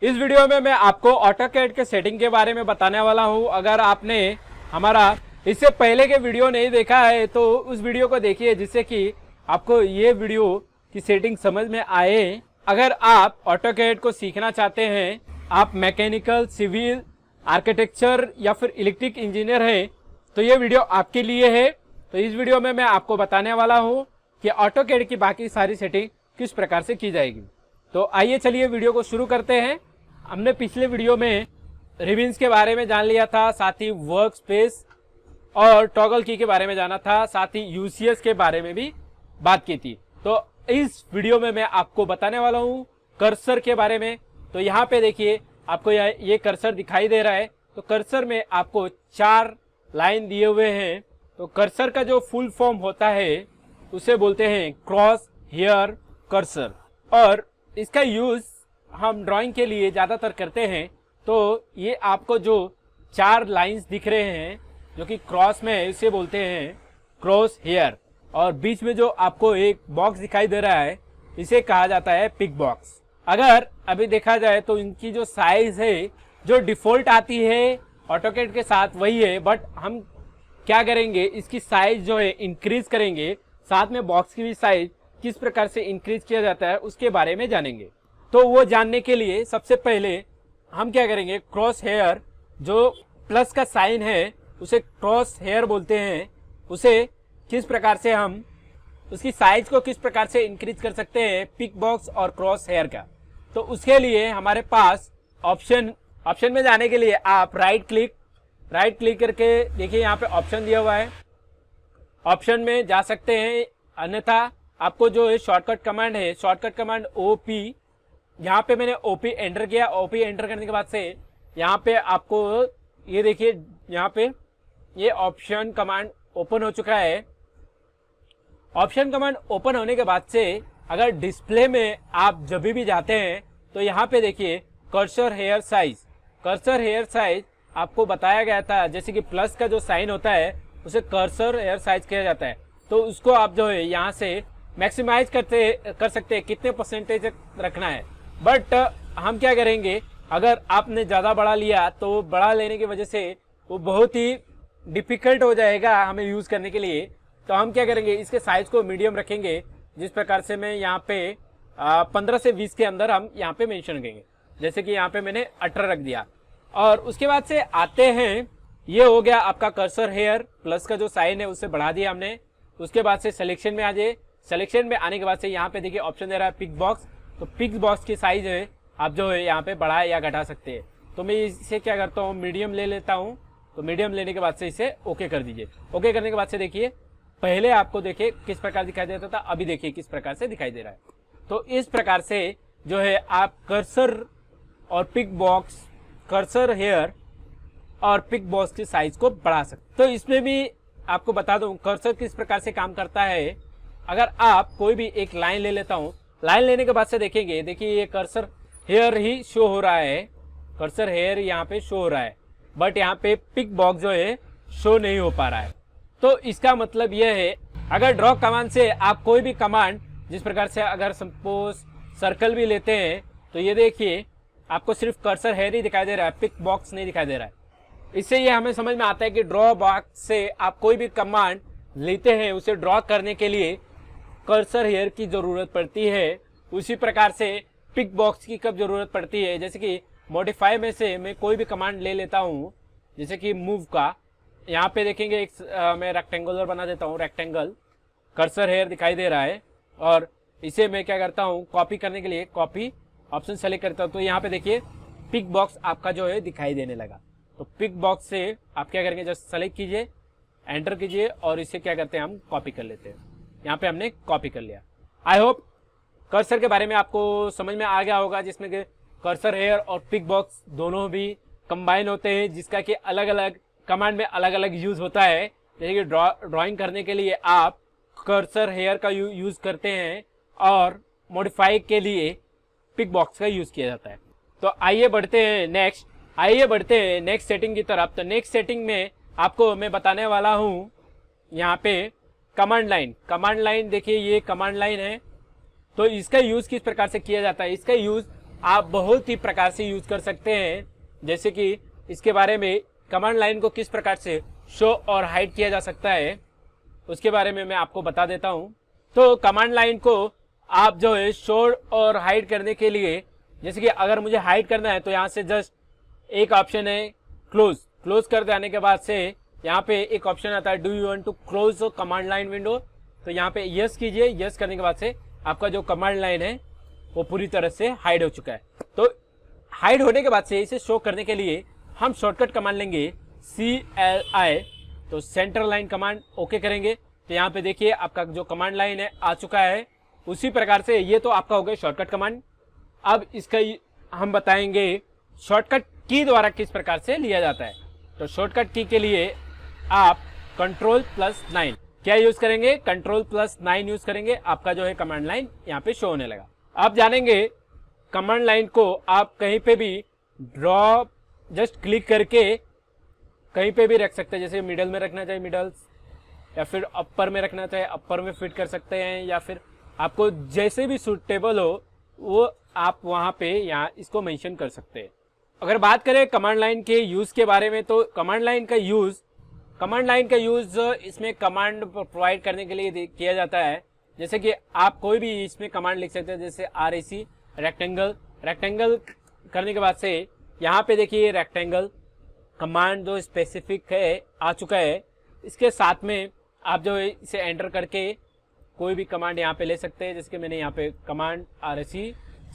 इस वीडियो में मैं आपको ऑटोकैड के सेटिंग के बारे में बताने वाला हूं। अगर आपने हमारा इससे पहले के वीडियो नहीं देखा है तो उस वीडियो को देखिए, जिससे कि आपको ये वीडियो की सेटिंग समझ में आए। अगर आप ऑटोकैड को सीखना चाहते हैं, आप मैकेनिकल, सिविल, आर्किटेक्चर या फिर इलेक्ट्रिक इंजीनियर हैं, तो ये वीडियो आपके लिए है। तो इस वीडियो में मैं आपको बताने वाला हूँ कि ऑटोकैड की बाकी सारी सेटिंग किस प्रकार से की जाएगी। तो आइए चलिए वीडियो को शुरू करते हैं। हमने पिछले वीडियो में रिबन्स के बारे में जान लिया था, साथ ही वर्क स्पेस और टॉगल की के बारे में जाना था, साथ ही यूसीएस के बारे में भी बात की थी। तो इस वीडियो में मैं आपको बताने वाला हूँ कर्सर के बारे में। तो यहाँ पे देखिए, आपको ये कर्सर दिखाई दे रहा है। तो कर्सर में आपको 4 लाइन दिए हुए हैं। तो कर्सर का जो फुल फॉर्म होता है उसे बोलते हैं क्रॉस हेयर कर्सर, और इसका यूज हम ड्राइंग के लिए ज्यादातर करते हैं। तो ये आपको जो 4 लाइंस दिख रहे हैं जो कि क्रॉस में है, इसे बोलते हैं क्रॉस हेयर। और बीच में जो आपको एक बॉक्स दिखाई दे रहा है, इसे कहा जाता है पिक बॉक्स। अगर अभी देखा जाए तो इनकी जो साइज है, जो डिफॉल्ट आती है ऑटोकैड के साथ वही है, बट हम क्या करेंगे, इसकी साइज जो है इंक्रीज करेंगे। साथ में बॉक्स की भी साइज किस प्रकार से इंक्रीज किया जाता है उसके बारे में जानेंगे। तो वो जानने के लिए सबसे पहले हम क्या करेंगे, क्रॉस हेयर, जो प्लस का साइन है उसे क्रॉस हेयर बोलते हैं, उसे किस प्रकार से हम उसकी साइज को किस प्रकार से इंक्रीज कर सकते हैं पिक बॉक्स और क्रॉस हेयर का। तो उसके लिए हमारे पास ऑप्शन में जाने के लिए आप राइट क्लिक करके देखिए, यहाँ पे ऑप्शन दिया हुआ है, ऑप्शन में जा सकते हैं। अन्यथा आपको जो है शॉर्टकट कमांड है, शॉर्टकट कमांड ओपी, यहाँ पे मैंने ओपी एंटर किया। ओपी एंटर करने के बाद से यहाँ पे आपको ये देखिए, यहाँ पे ये ऑप्शन कमांड ओपन हो चुका है। ऑप्शन कमांड ओपन होने के बाद से अगर डिस्प्ले में आप जब भी जाते हैं तो यहाँ पे देखिए कर्सर हेयर साइज आपको बताया गया था, जैसे कि प्लस का जो साइन होता है उसे कर्सर हेयर साइज किया जाता है। तो उसको आप जो है यहाँ से मैक्सिमाइज कर सकते हैं, कितने परसेंटेज रखना है। बट हम क्या करेंगे, अगर आपने ज़्यादा बड़ा लिया तो बड़ा लेने की वजह से वो बहुत ही डिफिकल्ट हो जाएगा हमें यूज़ करने के लिए। तो हम क्या करेंगे, इसके साइज को मीडियम रखेंगे, जिस प्रकार से मैं यहाँ पे 15 से 20 के अंदर हम यहाँ पे मेंशन करेंगे। जैसे कि यहाँ पे मैंने 18 रख दिया। और उसके बाद से आते हैं, ये हो गया आपका कर्सर हेयर, प्लस का जो साइन है उससे बढ़ा दिया हमने। उसके बाद से सिलेक्शन में आ जाए। सिलेक्शन में आने के बाद से यहाँ पे देखिए ऑप्शन दे रहा है पिक बॉक्स। तो पिक बॉक्स की साइज है आप जो है यहाँ पे बढ़ा या घटा सकते हैं। तो मैं इसे क्या करता हूँ, मीडियम ले लेता हूँ। तो मीडियम लेने के बाद से इसे ओके कर दीजिए। ओके करने के बाद से देखिए, पहले आपको देखिए किस प्रकार दिखाई देता था, अभी देखिए किस प्रकार से दिखाई दे रहा है। तो इस प्रकार से जो है आप कर्सर और पिक बॉक्स, कर्सर हेयर और पिक बॉक्स की साइज को बढ़ा सकते। तो इसमें भी आपको बता दूं कर्सर किस प्रकार से काम करता है। अगर आप कोई भी एक लाइन ले लेता हूं, लाइन लेने के बाद से देखेंगे, देखिए ये कर्सर हेयर ही शो हो रहा है, कर्सर हेयर यहाँ पे शो हो रहा है, बट यहाँ पे पिक बॉक्स जो है शो नहीं हो पा रहा है। तो इसका मतलब यह है, अगर ड्रॉ कमांड से आप कोई भी कमांड, जिस प्रकार से अगर सपोज सर्कल भी लेते हैं, तो ये देखिए आपको सिर्फ कर्सर हेयर ही दिखाई दे रहा है, पिक बॉक्स नहीं दिखाई दे रहा है। इससे ये हमें समझ में आता है कि ड्रॉ बॉक्स से आप कोई भी कमांड लेते हैं, उसे ड्रॉ करने के लिए कर्सर हेयर की जरूरत पड़ती है। उसी प्रकार से पिक बॉक्स की कब जरूरत पड़ती है, जैसे कि मॉडिफाई में से मैं कोई भी कमांड ले लेता हूँ, जैसे कि मूव का। यहाँ पे देखेंगे मैं रेक्टेंगुलर बना देता हूँ, रेक्टेंगल, कर्सर हेयर दिखाई दे रहा है। और इसे मैं क्या करता हूँ, कॉपी करने के लिए कॉपी ऑप्शन सेलेक्ट करता हूँ। तो यहाँ पे देखिए पिक बॉक्स आपका जो है दिखाई देने लगा। तो पिक बॉक्स से आप क्या करेंगे, जस्ट सेलेक्ट कीजिए, एंटर कीजिए, और इसे क्या करते हैं, हम कॉपी कर लेते हैं। यहाँ पे हमने कॉपी कर लिया। आई होप कर्सर के बारे में आपको समझ में आ गया होगा, जिसमें कि कर्सर हेयर और पिक बॉक्स दोनों भी कंबाइन होते हैं, जिसका कि अलग अलग कमांड में अलग अलग यूज होता है। जैसे कि ड्राइंग करने के लिए आप कर्सर हेयर का यूज करते हैं और मॉडिफाई के लिए पिक बॉक्स का यूज किया जाता है। तो आइए बढ़ते हैं नेक्स्ट सेटिंग की तरफ। तो नेक्स्ट सेटिंग में आपको मैं बताने वाला हूँ यहाँ पे कमांड लाइन। देखिए ये कमांड लाइन है। तो इसका यूज किस प्रकार से किया जाता है, इसका यूज आप बहुत ही प्रकार से यूज कर सकते हैं, जैसे कि इसके बारे में कमांड लाइन को किस प्रकार से शो और हाइड किया जा सकता है उसके बारे में मैं आपको बता देता हूं। तो कमांड लाइन को आप जो है शो और हाइड करने के लिए, जैसे कि अगर मुझे हाइड करना है तो यहाँ से जस्ट एक ऑप्शन है क्लोज कर देने के बाद से यहाँ पे एक ऑप्शन आता है do you want to close command line window, तो यहाँ पे यस कीजिए। यस करने के बाद से आपका जो कमांड लाइन है वो पूरी तरह से हाइड हो चुका है। तो हाइड होने के बाद से इसे शो करने के लिए हम शॉर्टकट कमांड लेंगे CLI, तो सेंटर लाइन कमांड ओके करेंगे तो यहाँ पे देखिए आपका जो कमांड लाइन है आ चुका है। उसी प्रकार से ये तो आपका हो गया शॉर्टकट कमांड। अब इसका हम बताएंगे शॉर्टकट की द्वारा किस प्रकार से लिया जाता है। तो शॉर्टकट की के लिए आप Ctrl+9 क्या यूज करेंगे, Ctrl+9 यूज करेंगे, आपका जो है कमांड लाइन यहाँ पे शो होने लगा। आप जानेंगे कमांड लाइन को आप कहीं पे भी ड्रॉ जस्ट क्लिक करके कहीं पे भी रख सकते हैं, जैसे मिडल में रखना चाहिए मिडल, या फिर अपर में रखना चाहिए अपर में फिट कर सकते हैं, या फिर आपको जैसे भी सूटेबल हो वो आप वहां पे यहाँ इसको मेंशन कर सकते हैं। अगर बात करें कमांड लाइन के यूज के बारे में, तो कमांड लाइन का यूज इसमें कमांड प्रोवाइड करने के लिए किया जाता है। जैसे कि आप कोई भी इसमें कमांड लिख सकते हैं, जैसे RAC रेक्टेंगल करने के बाद से यहाँ पे देखिए रेक्टेंगल कमांड जो स्पेसिफिक है आ चुका है। इसके साथ में आप जो है इसे एंटर करके कोई भी कमांड यहाँ पे ले सकते हैं, जैसे कि मैंने यहाँ पे कमांड RAC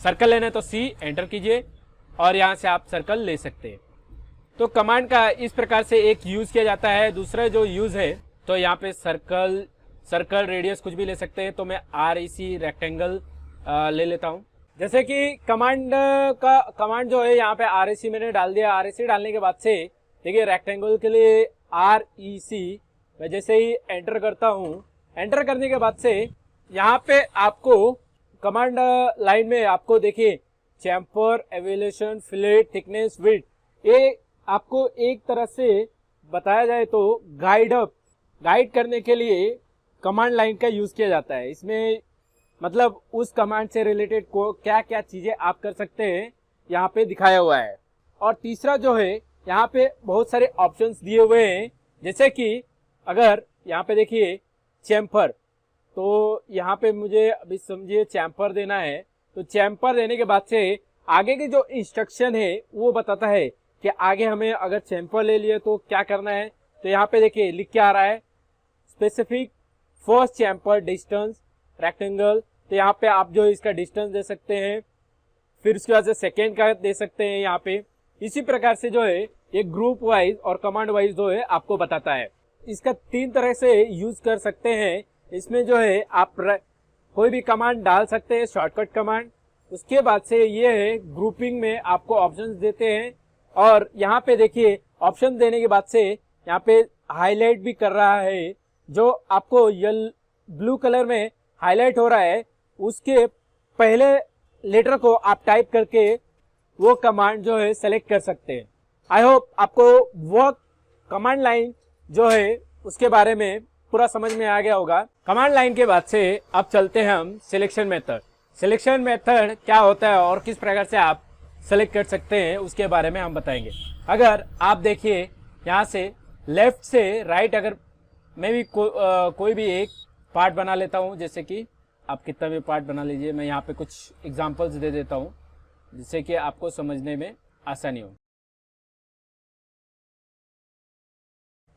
सर्कल लेना है तो C एंटर कीजिए और यहाँ से आप सर्कल ले सकते हैं। तो कमांड का इस प्रकार से एक यूज किया जाता है। दूसरा जो यूज है तो यहाँ पे सर्कल रेडियस कुछ भी ले सकते हैं, तो मैं RAC रेक्टेंगल ले लेता हूँ। जैसे कि कमांड जो है यहाँ पे RAC मैंने डाल दिया। RAC डालने के बाद से देखिए रेक्टेंगल के लिए REC मैं जैसे ही एंटर करता हूँ, एंटर करने के बाद से यहाँ पे आपको कमांड लाइन में आपको देखिए chamfer, evaluation, fillet, thickness, width, ये आपको एक तरह से बताया जाए तो गाइड करने के लिए कमांड लाइन का यूज किया जाता है। इसमें मतलब उस कमांड से रिलेटेड को क्या क्या चीजें आप कर सकते हैं यहाँ पे दिखाया हुआ है। और तीसरा जो है यहाँ पे बहुत सारे ऑप्शंस दिए हुए हैं, जैसे कि अगर यहाँ पे देखिए चैम्फर, तो यहाँ पे मुझे अभी समझिए चैम्फर देना है, तो चैम्फर देने के बाद से आगे की जो इंस्ट्रक्शन है वो बताता है कि आगे हमें अगर चैम्फर ले लिए तो क्या करना है। तो यहाँ पे देखिए लिख के आ रहा है specific first chamfer distance rectangle, तो यहाँ पे आप जो इसका डिस्टेंस दे सकते हैं, फिर उसके बाद से सेकेंड का दे सकते हैं यहाँ पे। इसी प्रकार से जो है ये ग्रुप वाइज और कमांड वाइज जो है आपको बताता है। इसका 3 तरह से यूज कर सकते हैं। इसमें जो है आप कोई भी कमांड डाल सकते हैं, शॉर्टकट कमांड। उसके बाद से ये है ग्रुपिंग में आपको ऑप्शंस देते हैं, और यहाँ पे देखिए ऑप्शन देने के बाद से यहाँ पे हाईलाइट भी कर रहा है, जो आपको ब्लू कलर में हाईलाइट हो रहा है उसके पहले लेटर को आप टाइप करके वो कमांड जो है सेलेक्ट कर सकते हैं। आई होप आपको वो कमांड लाइन जो है उसके बारे में पूरा समझ में आ गया होगा। कमांड लाइन के बाद से अब चलते हैं हम सिलेक्शन मेथड। सिलेक्शन मेथड क्या होता है और किस प्रकार से आप सेलेक्ट कर सकते हैं उसके बारे में हम बताएंगे। अगर आप देखिए यहाँ से लेफ्ट से राइट, अगर मैं भी कोई भी एक पार्ट बना लेता हूँ, जैसे कि आप कितना भी पार्ट बना लीजिए, मैं यहाँ पे कुछ एग्जांपल्स दे देता हूँ जिससे कि आपको समझने में आसानी हो।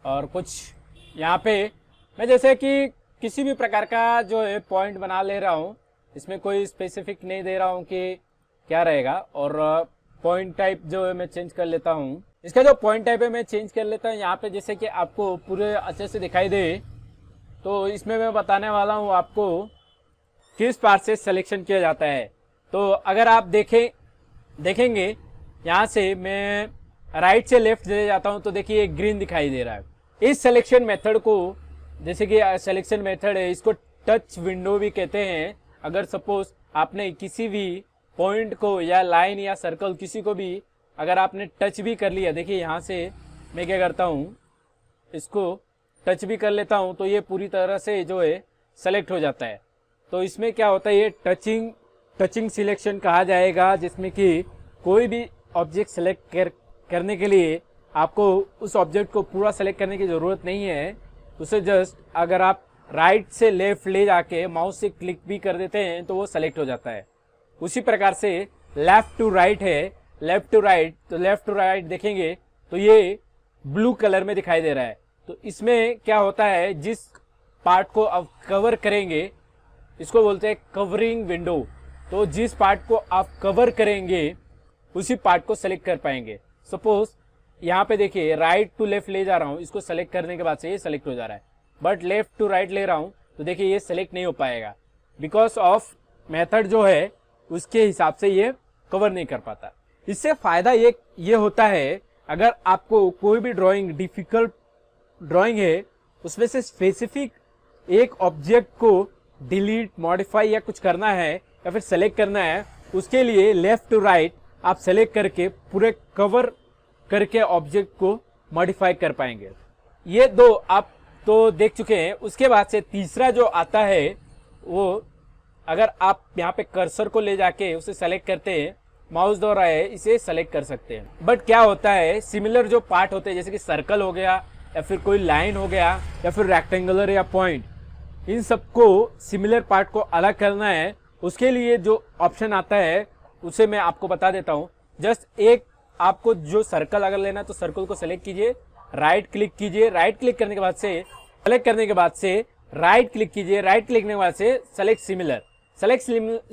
और कुछ यहाँ पे मैं जैसे कि किसी भी प्रकार का जो है पॉइंट बना ले रहा हूँ, इसमें कोई स्पेसिफिक नहीं दे रहा हूँ कि क्या रहेगा, और पॉइंट टाइप जो है मैं चेंज कर लेता हूँ। इसका जो पॉइंट टाइप है मैं चेंज कर लेता हूँ यहाँ पे, जैसे कि आपको पूरे अच्छे से दिखाई दे। तो इसमें मैं बताने वाला हूँ आपको किस पार्ट से सिलेक्शन किया जाता है। तो अगर आप देखेंगे यहाँ से मैं राइट से लेफ्ट ले जाता हूँ, तो देखिए एक ग्रीन दिखाई दे रहा है। इस सिलेक्शन मेथड को, जैसे कि सिलेक्शन मेथड है, इसको टच विंडो भी कहते हैं। अगर सपोज आपने किसी भी पॉइंट को या लाइन या सर्कल किसी को भी अगर आपने टच भी कर लिया, देखिए यहाँ से मैं क्या करता हूँ, इसको टच भी कर लेता हूँ, तो ये पूरी तरह से जो है सेलेक्ट हो जाता है। तो इसमें क्या होता है, ये टचिंग सिलेक्शन कहा जाएगा, जिसमें कि कोई भी ऑब्जेक्ट सेलेक्ट करने के लिए आपको उस ऑब्जेक्ट को पूरा सेलेक्ट करने की ज़रूरत नहीं है। उसे जस्ट अगर आप राइट से लेफ्ट ले जाके माउस से क्लिक भी कर देते हैं तो वो सेलेक्ट हो जाता है। उसी प्रकार से लेफ्ट टू राइट है, लेफ्ट टू राइट, तो लेफ्ट टू राइट देखेंगे तो ये ब्लू कलर में दिखाई दे रहा है। तो इसमें क्या होता है, जिस पार्ट को आप कवर करेंगे इसको बोलते हैं कवरिंग विंडो। तो जिस पार्ट को आप कवर करेंगे उसी पार्ट को सेलेक्ट कर पाएंगे। सपोज यहाँ पे देखिए राइट टू लेफ्ट ले जा रहा हूँ, इसको सेलेक्ट करने के बाद से ये सेलेक्ट हो जा रहा है, बट लेफ्ट टू राइट ले रहा हूँ तो देखिए ये सेलेक्ट नहीं हो पाएगा, बिकॉज ऑफ मेथड जो है उसके हिसाब से ये कवर नहीं कर पाता। इससे फायदा ये होता है, अगर आपको कोई भी ड्राइंग डिफिकल्ट ड्राइंग है उसमें से स्पेसिफिक एक ऑब्जेक्ट को डिलीट, मॉडिफाई या कुछ करना है या फिर सेलेक्ट करना है, उसके लिए लेफ्ट टू राइट आप सेलेक्ट करके पूरे कवर करके ऑब्जेक्ट को मॉडिफाई कर पाएंगे। ये दो आप तो देख चुके हैं। उसके बाद से तीसरा जो आता है वो, अगर आप यहाँ पे कर्सर को ले जाके उसे सेलेक्ट करते हैं, माउस द्वारा है इसे सेलेक्ट कर सकते हैं। बट क्या होता है, सिमिलर जो पार्ट होते हैं जैसे कि सर्कल हो गया या फिर कोई लाइन हो गया या फिर रेक्टेंगुलर या पॉइंट, इन सबको सिमिलर पार्ट को अलग करना है। उसके लिए जो ऑप्शन आता है उसे मैं आपको बता देता हूँ। जस्ट एक आपको जो सर्कल अगर लेना है तो सर्कल को सेलेक्ट कीजिए, राइट क्लिक कीजिए, राइट क्लिक करने के बाद से सेलेक्ट करने के बाद से राइट क्लिक कीजिए, राइट क्लिक करने के बाद से सेलेक्ट सिमिलर, सेलेक्ट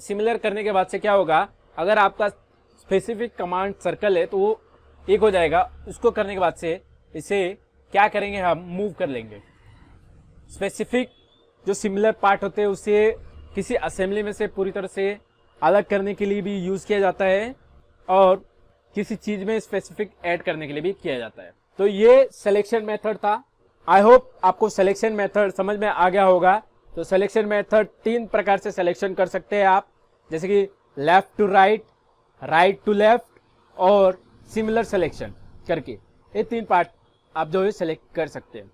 सिमिलर करने के बाद से क्या होगा, अगर आपका स्पेसिफिक कमांड सर्कल है तो वो एक हो जाएगा। उसको करने के बाद से इसे क्या करेंगे, हम मूव कर लेंगे। स्पेसिफिक जो सिमिलर पार्ट होते हैं उसे किसी असेंबली में से पूरी तरह से अलग करने के लिए भी यूज किया जाता है और किसी चीज में स्पेसिफिक ऐड करने के लिए भी किया जाता है। तो ये सिलेक्शन मेथड था। आई होप आपको सिलेक्शन मेथड समझ में आ गया होगा। तो सिलेक्शन मेथड 3 प्रकार से सिलेक्शन कर सकते हैं आप, जैसे कि left to right, right to left और सिमिलर सिलेक्शन करके ये 3 पार्ट आप जो है सिलेक्ट कर सकते हैं।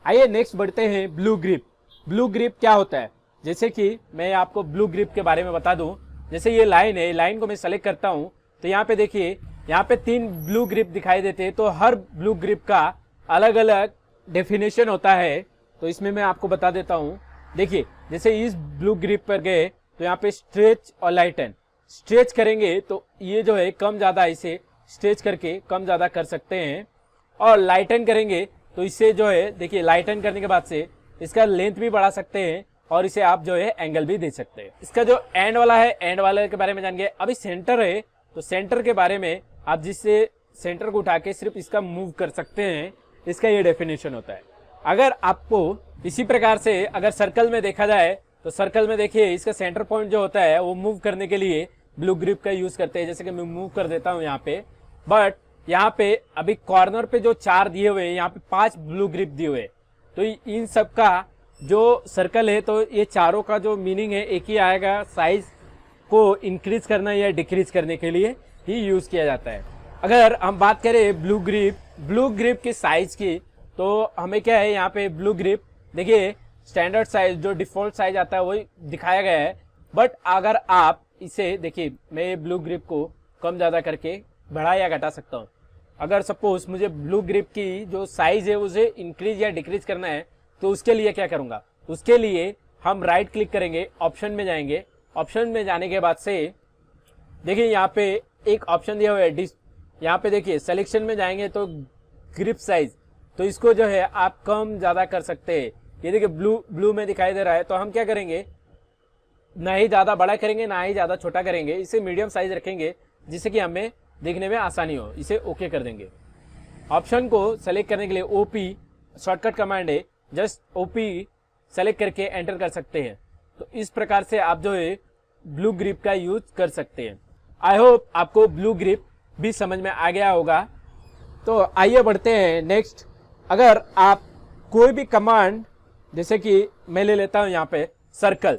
आइए नेक्स्ट बढ़ते हैं ब्लू ग्रिप। ब्लू ग्रिप क्या होता है, जैसे कि मैं आपको ब्लू ग्रिप के बारे में बता दूं। जैसे ये लाइन है, लाइन को मैं सेलेक्ट करता हूं तो यहाँ पे देखिए यहाँ पे 3 ब्लू ग्रिप दिखाई देते हैं। तो हर ब्लू ग्रिप का अलग अलग डेफिनेशन होता है। तो इसमें मैं आपको बता देता हूँ। देखिए जैसे इस ब्लू ग्रिप पर गए तो यहाँ पे स्ट्रेच और लाइटन, स्ट्रेच करेंगे तो ये जो है कम ज़्यादा इसे स्ट्रेच करके कम ज़्यादा कर सकते हैं, और लाइटन करेंगे तो इससे जो है देखिए लाइटन करने के बाद से इसका लेंथ भी बढ़ा सकते हैं और इसे आप जो है एंगल भी दे सकते हैं। इसका जो एंड वाला है, एंड वाले के बारे में जान गए। अभी सेंटर है तो सेंटर के बारे में आप जिससे सेंटर को उठा के सिर्फ इसका मूव कर सकते हैं, इसका ये डेफिनेशन होता है। अगर आपको इसी प्रकार से अगर सर्कल में देखा जाए तो सर्कल में देखिए इसका सेंटर पॉइंट जो होता है वो मूव करने के लिए ब्लू ग्रिप का यूज करते हैं। जैसे कि मैं मूव कर देता हूँ यहाँ पे, बट यहाँ पे अभी कॉर्नर पे जो 4 दिए हुए हैं, यहाँ पे 5 ब्लू ग्रिप दिए हुए। तो इन सब का जो सर्कल है तो ये चारों का जो मीनिंग है एक ही आएगा, साइज को इंक्रीज करना या डिक्रीज करने के लिए ही यूज किया जाता है। अगर हम बात करें ब्लू ग्रिप की साइज की, तो हमें क्या है यहाँ पे ब्लू ग्रिप देखिए स्टैंडर्ड साइज जो डिफॉल्ट साइज आता है वही दिखाया गया है। बट अगर आप इसे देखिए, मैं ब्लू ग्रिप को कम ज़्यादा करके बढ़ा या घटा सकता हूँ। अगर सपोज मुझे ब्लू ग्रिप की जो साइज है उसे इंक्रीज या डिक्रीज करना है तो उसके लिए क्या करूँगा, उसके लिए हम राइट क्लिक करेंगे, ऑप्शन में जाएंगे। ऑप्शन में जाने के बाद से देखिए यहाँ पे एक ऑप्शन दिया हुआ है, यहाँ पे देखिए सिलेक्शन में जाएंगे तो ग्रिप साइज, तो इसको जो है आप कम ज़्यादा कर सकते हैं। ये देखिए ब्लू में दिखाई दे रहा है, तो हम क्या करेंगे, ना ही ज़्यादा बड़ा करेंगे ना ही ज़्यादा छोटा करेंगे, इसे मीडियम साइज रखेंगे जिससे कि हमें देखने में आसानी हो। इसे ओके कर देंगे। ऑप्शन को सेलेक्ट करने के लिए ओपी शॉर्टकट कमांड है, जस्ट ओपी सेलेक्ट करके एंटर कर सकते हैं। तो इस प्रकार से आप जो है ब्लू ग्रिप का यूज कर सकते हैं। आई होप आपको ब्लू ग्रिप भी समझ में आ गया होगा। तो आइए बढ़ते हैं नेक्स्ट। अगर आप कोई भी कमांड, जैसे कि मैं ले लेता हूं यहाँ पे सर्कल,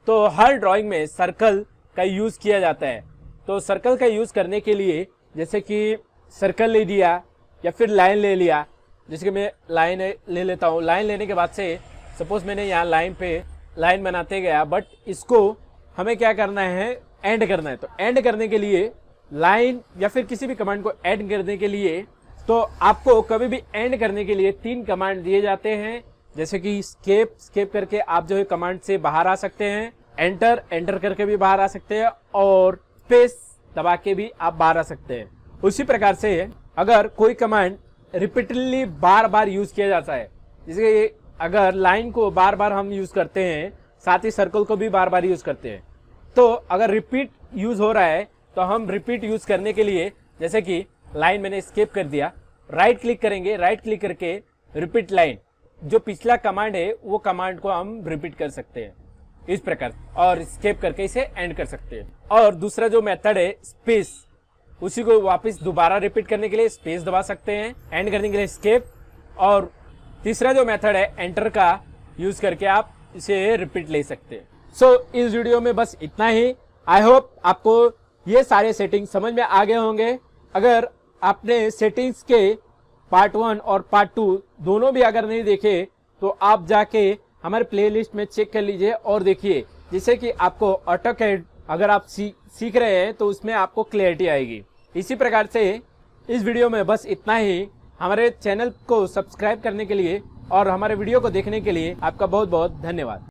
तो हर ड्राइंग में सर्कल का यूज किया जाता है। तो सर्कल का यूज करने के लिए जैसे कि सर्कल ले लिया या फिर लाइन ले लिया, जैसे कि मैं लाइन ले लेता हूँ। लाइन लेने के बाद से सपोज मैंने यहाँ लाइन पे लाइन बनाते गया, बट इसको हमें क्या करना है, एंड करना है। तो एंड करने के लिए लाइन या फिर किसी भी कमांड को एंड करने के लिए तो आपको कभी भी एंड करने के लिए 3 कमांड दिए जाते हैं, जैसे कि स्केप करके आप जो है कमांड से बाहर आ सकते हैं, एंटर करके भी बाहर आ सकते हैं, और स्पेस दबा के भी आप बाहर आ सकते हैं। उसी प्रकार से अगर कोई कमांड रिपीटेडली बार बार यूज किया जाता है, जैसे अगर लाइन को बार बार हम यूज करते हैं, साथ ही सर्कल को भी बार बार यूज करते हैं, तो अगर रिपीट यूज हो रहा है तो हम रिपीट यूज करने के लिए, जैसे कि लाइन मैंने स्केप कर दिया, राइट क्लिक करेंगे, राइट क्लिक करके रिपीट लाइन, जो पिछला कमांड है वो कमांड को हम रिपीट कर सकते हैं इस प्रकार, और स्केप करके इसे एंड कर सकते हैं। और दूसरा जो मेथड है स्पेस, उसी को वापस दोबारा रिपीट करने के लिए स्पेस दबा सकते हैं, एंड करने के लिए स्केप, और तीसरा जो मेथड है एंटर का यूज करके आप इसे रिपीट ले सकते हैं। सो इस वीडियो में बस इतना ही। आई होप आपको ये सारे सेटिंग समझ में आ गए होंगे। अगर आपने सेटिंग्स के पार्ट 1 और पार्ट 2 दोनों भी अगर नहीं देखे तो आप जाके हमारे प्लेलिस्ट में चेक कर लीजिए और देखिए, जिससे कि आपको ऑटोकैड अगर आप सीख रहे हैं तो उसमें आपको क्लैरिटी आएगी। इसी प्रकार से इस वीडियो में बस इतना ही। हमारे चैनल को सब्सक्राइब करने के लिए और हमारे वीडियो को देखने के लिए आपका बहुत बहुत धन्यवाद।